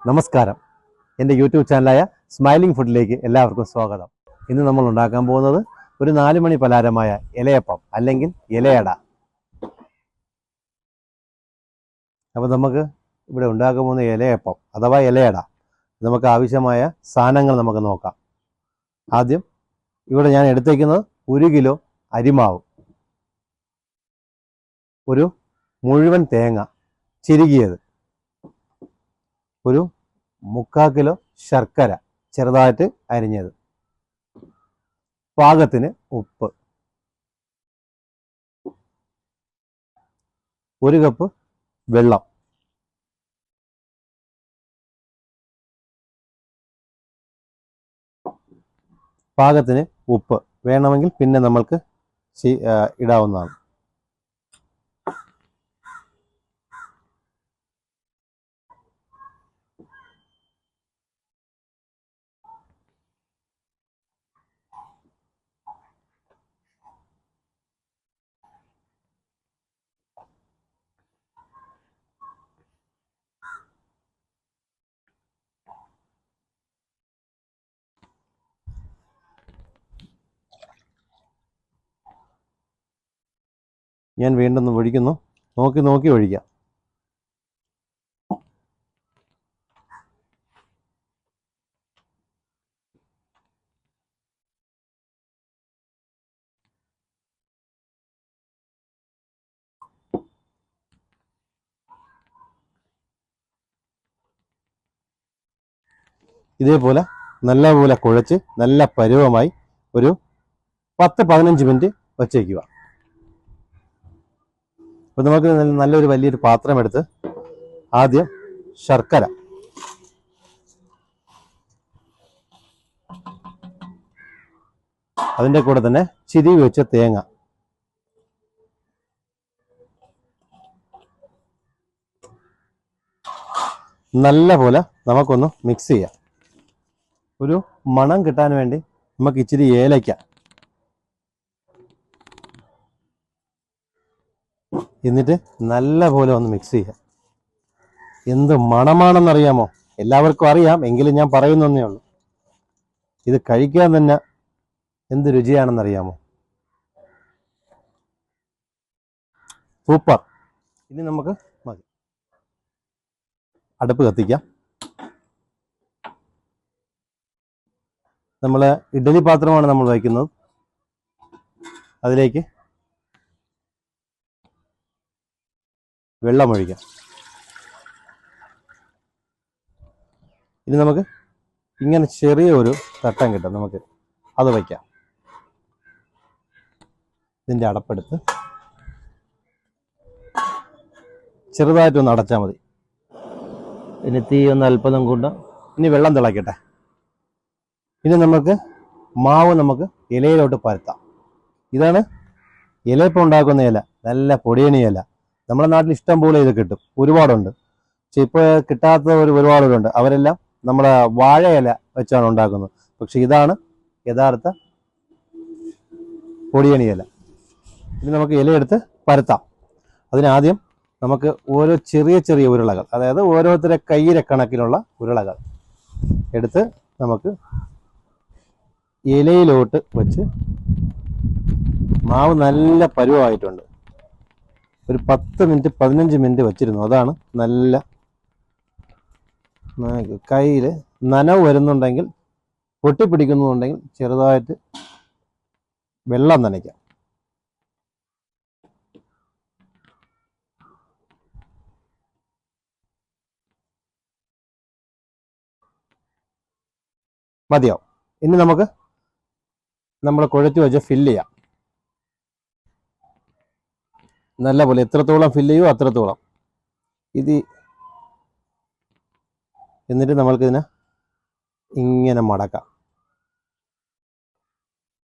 നമസ്കാരം. എൻ്റെ YouTube ചാനലായ smiling ഫുഡിലേക്ക് എല്ലാവർക്കും സ്വാഗതം. ഇന്ന് നമ്മൾ ഉണ്ടാക്കാൻ പോകുന്നത് ഒരു 4 മണി പലഹാരമായ ഇലയപ്പം അല്ലെങ്കിൽ ഇലയട. അപ്പോൾ നമുക്ക് ഇവിടെ ഉണ്ടാക്കാൻ പോകുന്ന ഇലയപ്പം അഥവാ ഇലയട നമുക്ക് ആവശ്യമായ സാധനങ്ങൾ നമുക്ക് നോക്കാം. ആദ്യം ഇവിടെ ഞാൻ എടുത്തേക്കുന്നത് 1 കിലോ അരിമാവ്, ഒരു മുഴുവൻ തേങ്ങ ചിരുകിയത്, ഒരു 3/4 കിലോ ശർക്കര ചെറുതായിട്ട് അരിഞ്ഞത്, പാകത്തിന് ഉപ്പ്, 1 കപ്പ് വെള്ളം, പാകത്തിന് ഉപ്പ് വേണമെങ്കിൽ പിന്നെ നമ്മൾക്ക് ഇടാവുന്നതാണ്. ഞാൻ വീണ്ടും ഒഴിക്കുന്നു. നോക്കി ഒഴിക്കാം. ഇതേപോലെ നല്ലപോലെ കുഴച്ച് നല്ല പരുവമായി ഒരു 10-15 മിനിറ്റ് വച്ചേക്കുക. അപ്പോൾ നമുക്ക് നല്ലൊരു വലിയൊരു പാത്രം എടുത്ത് ആദ്യം ശർക്കര, അതിൻ്റെ കൂടെ തന്നെ ചിരുകി വെച്ച തേങ്ങ, നല്ല പോലെ നമുക്കൊന്ന് മിക്സ് ചെയ്യാം. ഒരു മണം കിട്ടാൻ വേണ്ടി നമുക്ക് ഇച്ചിരി ഏലയ്ക്ക, എന്നിട്ട് നല്ല പോലെ ഒന്ന് മിക്സ് ചെയ്യാം. എന്ത് മണമാണെന്നറിയാമോ? എല്ലാവർക്കും അറിയാം, എങ്കിലും ഞാൻ പറയുന്നേ ഉള്ളൂ. ഇത് കഴിക്കാൻ തന്നെ എന്ത് രുചിയാണെന്നറിയാമോ? സൂപ്പർ. ഇനി നമുക്ക് മതി, അടുപ്പ് കത്തിക്കാം. നമ്മൾ ഇഡ്ഡലി പാത്രമാണ് നമ്മൾ വയ്ക്കുന്നത്. അതിലേക്ക് വെള്ളം ഒഴിക്കാം. ഇനി നമുക്ക് ഇങ്ങനെ ചെറിയ ഒരു തട്ടം കിട്ടും, നമുക്ക് അത് വയ്ക്കാം. ഇതിൻ്റെ അടപ്പെടുത്ത് ചെറുതായിട്ടൊന്ന് അടച്ചാൽ മതി. ഇനി തീ ഒന്ന് അല്പം കൂട്ടാം. ഇനി വെള്ളം തിളക്കട്ടെ. ഇനി നമുക്ക് മാവ് നമുക്ക് ഇലയിലോട്ട് പരത്താം. ഇതാണ് ഇലയപ്പം ഉണ്ടാക്കുന്ന ഇല, നല്ല പൊടിയണി ഇല. നമ്മുടെ നാട്ടിൽ ഇഷ്ടം പോലെ ഇത് കിട്ടും, ഒരുപാടുണ്ട്. പക്ഷെ ഇപ്പോൾ കിട്ടാത്ത ഒരുപാടുണ്ട്. അവരെല്ലാം നമ്മുടെ വാഴ ഇല വെച്ചാണ് ഉണ്ടാക്കുന്നത്. പക്ഷെ ഇതാണ് യഥാർത്ഥ പൊടിയണി ഇല. ഇനി നമുക്ക് ഇലയെടുത്ത് പരത്താം. അതിനാദ്യം നമുക്ക് ഓരോ ചെറിയ ചെറിയ ഉരുളകൾ, അതായത് ഓരോരുത്തരെ കയ്യിലെ കണക്കിനുള്ള ഉരുളകൾ എടുത്ത് നമുക്ക് ഇലയിലോട്ട് വെച്ച്, മാവ് നല്ല പരുവമായിട്ടുണ്ട്. ഒരു 10-15 മിനിറ്റ് വച്ചിരുന്നു. അതാണ് നല്ല കയ്യിൽ നനവ് വരുന്നുണ്ടെങ്കിൽ, പൊട്ടിപ്പിടിക്കുന്നുണ്ടെങ്കിൽ ചെറുതായിട്ട് വെള്ളം നനയ്ക്കാം. മതിയാവും. ഇനി നമുക്ക് നമ്മൾ കുഴച്ച് വെച്ച് ഫില്ല് ചെയ്യാം. നല്ല പോലെ എത്രത്തോളം ഫില്ല് ചെയ്യുമോ അത്രത്തോളം. എന്നിട്ട് നമ്മൾക്കിതിനെ ഇങ്ങനെ മടക്കാം,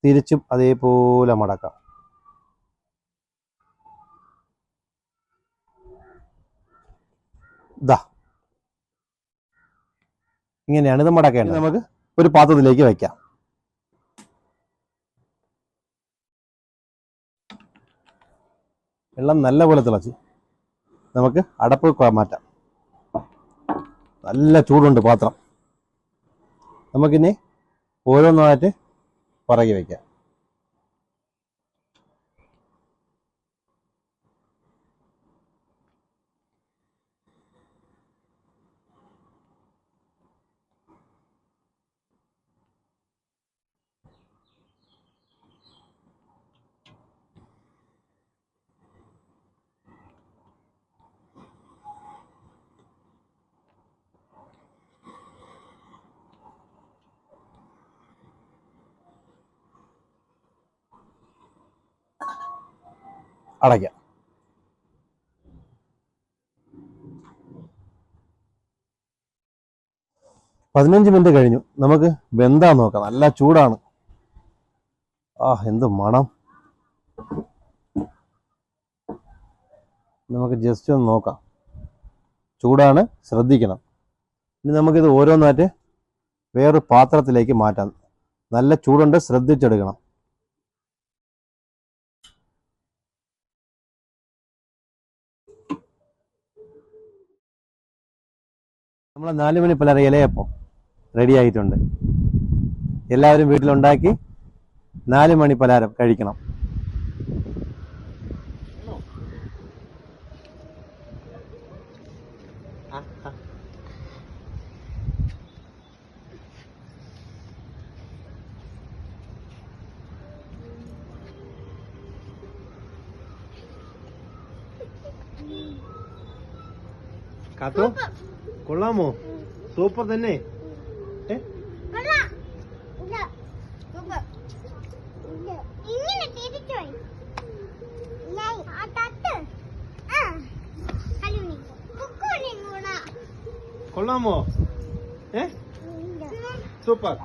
തിരിച്ചും അതേപോലെ മടക്കാം. ഇതാ ഇങ്ങനെയാണ് ഇത് മടക്കേണ്ടത്. നമുക്ക് ഒരു പാത്രത്തിലേക്ക് വയ്ക്കാം. വെള്ളം നല്ലപോലെ തിളച്ച് നമുക്ക് അടപ്പ് മാറ്റാം. നല്ല ചൂടുണ്ട് പാത്രം. നമുക്കിനി ഓരോന്നായിട്ട് പറകി വയ്ക്കാം. അടയ്ക്കാം. പതിനഞ്ച് മിനിറ്റ് കഴിഞ്ഞു. നമുക്ക് വെന്താ നോക്കാം. നല്ല ചൂടാണ്. എന്ത് മണം. നമുക്ക് ജസ്റ്റ് ഒന്ന് നോക്കാം. ചൂടാണ്, ശ്രദ്ധിക്കണം. ഇനി നമുക്കിത് ഓരോന്നായിട്ട് വേറൊരു പാത്രത്തിലേക്ക് മാറ്റാം. നല്ല ചൂടുണ്ട്, ശ്രദ്ധിച്ചെടുക്കണം. നമ്മളെ 4 മണി പലഹാരം ഇലയപ്പം റെഡി ആയിട്ടുണ്ട്. എല്ലാവരും വീട്ടിലുണ്ടാക്കി 4 മണി പലഹാരം കഴിക്കണം. കാത്തു, കൊള്ളാമോ? സൂപ്പർ തന്നെ. കൊള്ളാമോ? സൂപ്പർ.